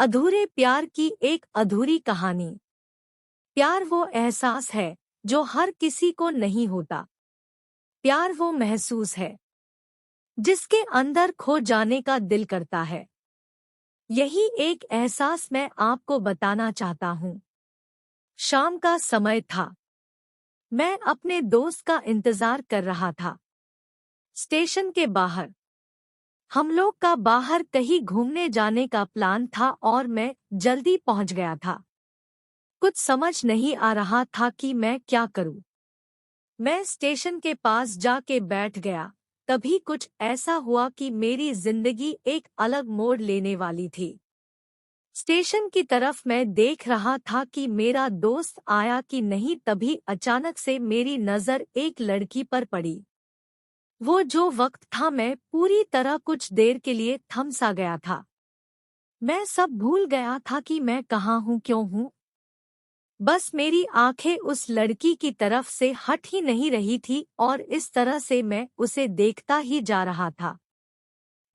अधूरे प्यार की एक अधूरी कहानी। प्यार वो एहसास है जो हर किसी को नहीं होता। प्यार वो महसूस है जिसके अंदर खो जाने का दिल करता है। यही एक एहसास मैं आपको बताना चाहता हूँ। शाम का समय था। मैं अपने दोस्त का इंतजार कर रहा था। स्टेशन के बाहर हम लोग का बाहर कहीं घूमने जाने का प्लान था और मैं जल्दी पहुंच गया था। कुछ समझ नहीं आ रहा था कि मैं क्या करूं। मैं स्टेशन के पास जाके बैठ गया। तभी कुछ ऐसा हुआ कि मेरी जिंदगी एक अलग मोड़ लेने वाली थी। स्टेशन की तरफ मैं देख रहा था कि मेरा दोस्त आया कि नहीं, तभी अचानक से मेरी नज़र एक लड़की पर पड़ी। वो जो वक्त था, मैं पूरी तरह कुछ देर के लिए थम सा गया था। मैं सब भूल गया था कि मैं कहाँ हूँ, क्यों हूँ। बस मेरी आंखें उस लड़की की तरफ से हट ही नहीं रही थी और इस तरह से मैं उसे देखता ही जा रहा था।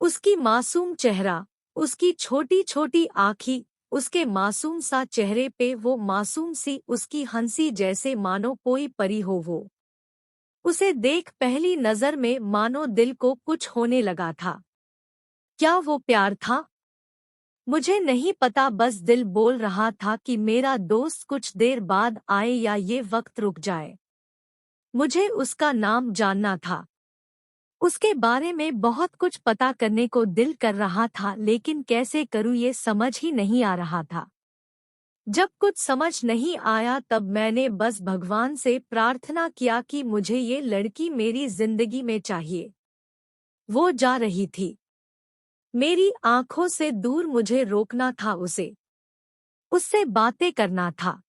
उसकी मासूम चेहरा, उसकी छोटी छोटी आँखें, उसके मासूम सा चेहरे पे वो मासूम सी उसकी हंसी, जैसे मानो कोई परी हो वो। उसे देख पहली नजर में मानो दिल को कुछ होने लगा था। क्या वो प्यार था? मुझे नहीं पता, बस दिल बोल रहा था कि मेरा दोस्त कुछ देर बाद आए या ये वक्त रुक जाए। मुझे उसका नाम जानना था। उसके बारे में बहुत कुछ पता करने को दिल कर रहा था, लेकिन कैसे करूं ये समझ ही नहीं आ रहा था। जब कुछ समझ नहीं आया तब मैंने बस भगवान से प्रार्थना किया कि मुझे ये लड़की मेरी जिंदगी में चाहिए। वो जा रही थी। मेरी आंखों से दूर मुझे रोकना था उसे। उससे बातें करना था।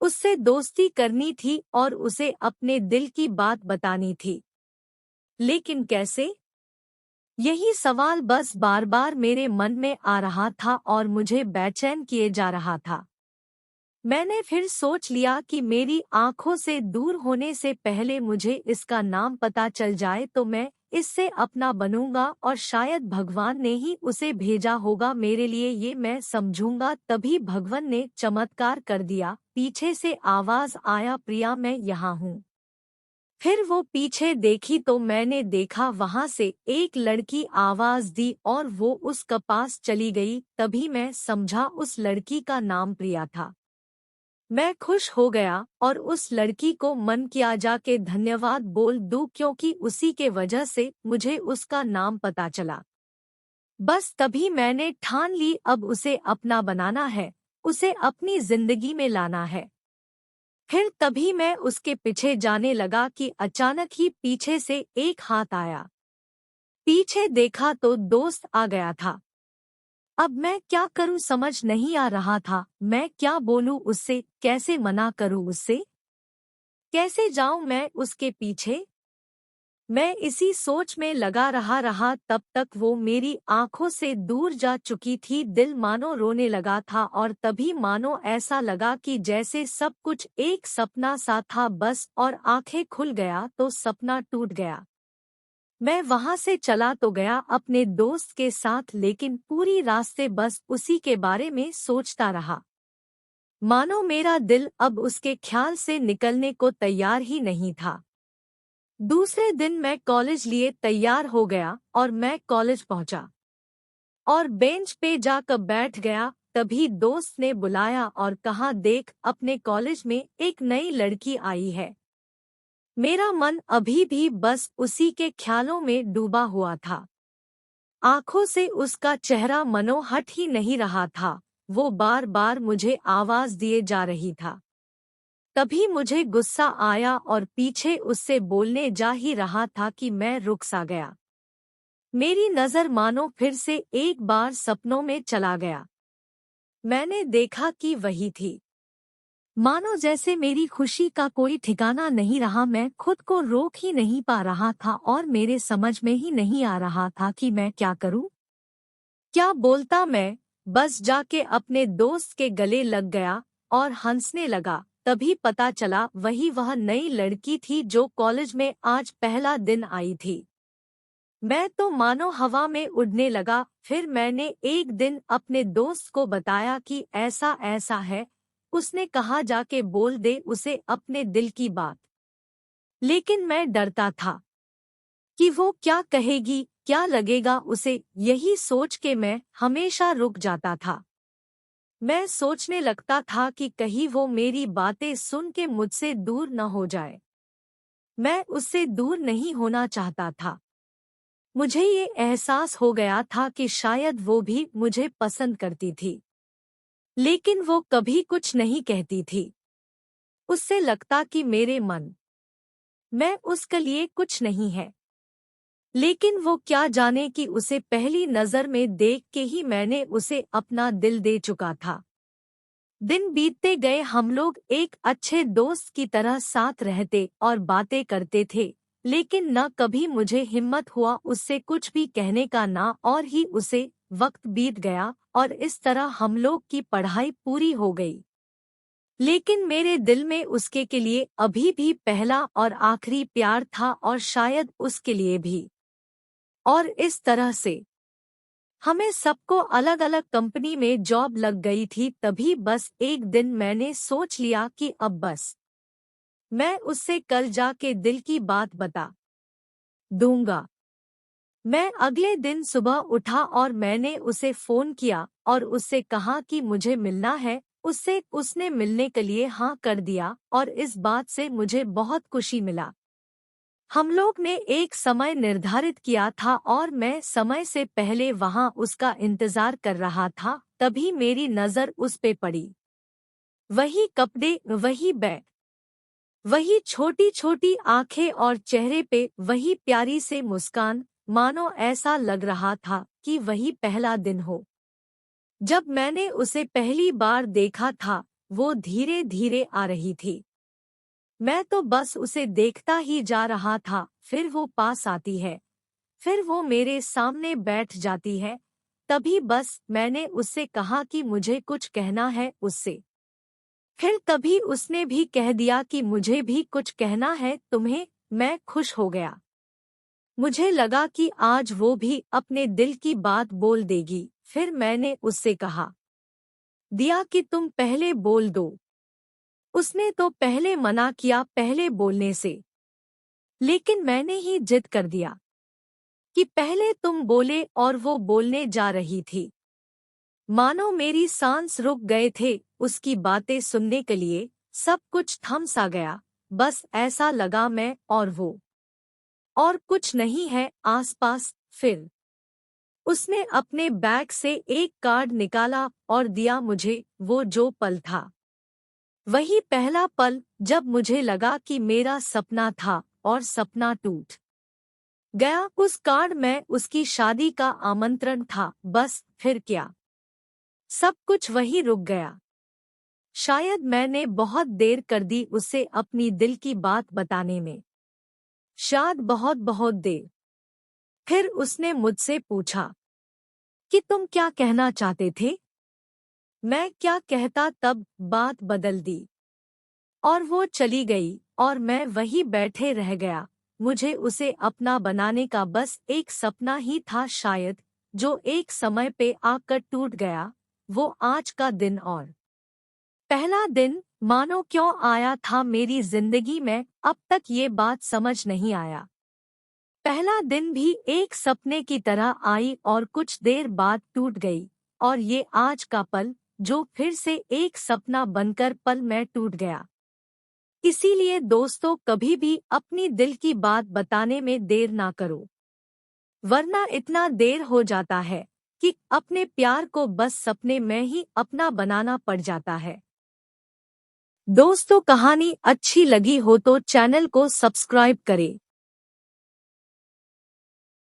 उससे दोस्ती करनी थी और उसे अपने दिल की बात बतानी थी। लेकिन कैसे? यही सवाल बस बार बार मेरे मन में आ रहा था और मुझे बेचैन किए जा रहा था। मैंने फिर सोच लिया कि मेरी आंखों से दूर होने से पहले मुझे इसका नाम पता चल जाए तो मैं इससे अपना बनूंगा और शायद भगवान ने ही उसे भेजा होगा मेरे लिए, ये मैं समझूंगा। तभी भगवान ने चमत्कार कर दिया। पीछे से आवाज आया, प्रिया मैं यहाँ हूँ। फिर वो पीछे देखी तो मैंने देखा वहां से एक लड़की आवाज दी और वो उसके पास चली गई। तभी मैं समझा उस लड़की का नाम प्रिया था। मैं खुश हो गया और उस लड़की को मन किया जाके धन्यवाद बोल दूं, क्योंकि उसी के वजह से मुझे उसका नाम पता चला। बस तभी मैंने ठान ली, अब उसे अपना बनाना है, उसे अपनी जिंदगी में लाना है। फिर तभी मैं उसके पीछे जाने लगा कि अचानक ही पीछे से एक हाथ आया। पीछे देखा तो दोस्त आ गया था। अब मैं क्या करूं समझ नहीं आ रहा था। मैं क्या बोलूं उससे, कैसे मना करूं उससे, कैसे जाऊं मैं उसके पीछे। मैं इसी सोच में लगा रहा तब तक वो मेरी आंखों से दूर जा चुकी थी। दिल मानो रोने लगा था और तभी मानो ऐसा लगा कि जैसे सब कुछ एक सपना सा था बस, और आंखें खुल गया तो सपना टूट गया। मैं वहां से चला तो गया अपने दोस्त के साथ, लेकिन पूरी रास्ते बस उसी के बारे में सोचता रहा। मानो मेरा दिल अब उसके ख्याल से निकलने को तैयार ही नहीं था। दूसरे दिन मैं कॉलेज लिए तैयार हो गया और मैं कॉलेज पहुंचा और बेंच पे जाकर बैठ गया। तभी दोस्त ने बुलाया और कहा, देख अपने कॉलेज में एक नई लड़की आई है। मेरा मन अभी भी बस उसी के ख्यालों में डूबा हुआ था। आंखों से उसका चेहरा मनो हट ही नहीं रहा था। वो बार बार मुझे आवाज दिए जा रही था। तभी मुझे गुस्सा आया और पीछे उससे बोलने जा ही रहा था कि मैं रुक सा गया। मेरी नजर मानो फिर से एक बार सपनों में चला गया। मैंने देखा कि वही थी। मानो जैसे मेरी खुशी का कोई ठिकाना नहीं रहा। मैं खुद को रोक ही नहीं पा रहा था और मेरे समझ में ही नहीं आ रहा था कि मैं क्या करूं, क्या बोलता मैं। बस जाके अपने दोस्त के गले लग गया और हंसने लगा। तभी पता चला वही वह नई लड़की थी जो कॉलेज में आज पहला दिन आई थी। मैं तो मानो हवा में उड़ने लगा। फिर मैंने एक दिन अपने दोस्त को बताया कि ऐसा ऐसा है। उसने कहा जाके बोल दे उसे अपने दिल की बात। लेकिन मैं डरता था कि वो क्या कहेगी, क्या लगेगा उसे। यही सोच के मैं हमेशा रुक जाता था। मैं सोचने लगता था कि कहीं वो मेरी बातें सुन के मुझसे दूर न हो जाए। मैं उससे दूर नहीं होना चाहता था। मुझे ये एहसास हो गया था कि शायद वो भी मुझे पसंद करती थी, लेकिन वो कभी कुछ नहीं कहती थी। उससे लगता कि मेरे मन में उसके लिए कुछ नहीं है। लेकिन वो क्या जाने कि उसे पहली नज़र में देख के ही मैंने उसे अपना दिल दे चुका था। दिन बीतते गए, हम लोग एक अच्छे दोस्त की तरह साथ रहते और बातें करते थे। लेकिन न कभी मुझे हिम्मत हुआ उससे कुछ भी कहने का, ना और ही उसे। वक्त बीत गया और इस तरह हम लोग की पढ़ाई पूरी हो गई। लेकिन मेरे दिल में उसके के लिए अभी भी पहला और आखिरी प्यार था, और शायद उसके लिए भी। और इस तरह से हमें सबको अलग अलग कंपनी में जॉब लग गई थी। तभी बस एक दिन मैंने सोच लिया कि अब बस मैं उससे कल जाके दिल की बात बता दूंगा। मैं अगले दिन सुबह उठा और मैंने उसे फोन किया और उससे कहा कि मुझे मिलना है उससे। उसने मिलने के लिए हाँ कर दिया और इस बात से मुझे बहुत खुशी मिला। हम लोग ने एक समय निर्धारित किया था और मैं समय से पहले वहां उसका इंतजार कर रहा था। तभी मेरी नजर उस पे पड़ी। वही कपड़े, वही बैग, वही छोटी छोटी आंखें और चेहरे पे वही प्यारी से मुस्कान। मानो ऐसा लग रहा था कि वही पहला दिन हो जब मैंने उसे पहली बार देखा था। वो धीरे धीरे आ रही थी। मैं तो बस उसे देखता ही जा रहा था। फिर वो पास आती है, फिर वो मेरे सामने बैठ जाती है। तभी बस मैंने उससे कहा कि मुझे कुछ कहना है उससे। फिर तभी उसने भी कह दिया कि मुझे भी कुछ कहना है तुम्हें। मैं खुश हो गया। मुझे लगा कि आज वो भी अपने दिल की बात बोल देगी। फिर मैंने उससे कहा दिया कि तुम पहले बोल दो। उसने तो पहले मना किया पहले बोलने से, लेकिन मैंने ही जिद कर दिया कि पहले तुम बोले, और वो बोलने जा रही थी। मानो मेरी सांस रुक गए थे उसकी बातें सुनने के लिए। सब कुछ थम सा गया। बस ऐसा लगा मैं और वो, और कुछ नहीं है आसपास। फिर उसने अपने बैग से एक कार्ड निकाला और दिया मुझे। वो जो पल था वही पहला पल जब मुझे लगा कि मेरा सपना था और सपना टूट गया। उस कार्ड में उसकी शादी का आमंत्रण था। बस फिर क्या, सब कुछ वही रुक गया। शायद मैंने बहुत देर कर दी उसे अपनी दिल की बात बताने में, शायद बहुत बहुत देर। फिर उसने मुझसे पूछा कि तुम क्या कहना चाहते थे। मैं क्या कहता, तब बात बदल दी और वो चली गई और मैं वहीं बैठे रह गया। मुझे उसे अपना बनाने का बस एक सपना ही था शायद, जो एक समय पे आकर टूट गया। वो आज का दिन, और पहला दिन मानो क्यों आया था मेरी जिंदगी में, अब तक ये बात समझ नहीं आया। पहला दिन भी एक सपने की तरह आई और कुछ देर बाद टूट गई। और ये आज का पल जो फिर से एक सपना बनकर पल में टूट गया। इसीलिए दोस्तों, कभी भी अपनी दिल की बात बताने में देर ना करो, वरना इतना देर हो जाता है कि अपने प्यार को बस सपने में ही अपना बनाना पड़ जाता है। दोस्तों, कहानी अच्छी लगी हो तो चैनल को सब्सक्राइब करें।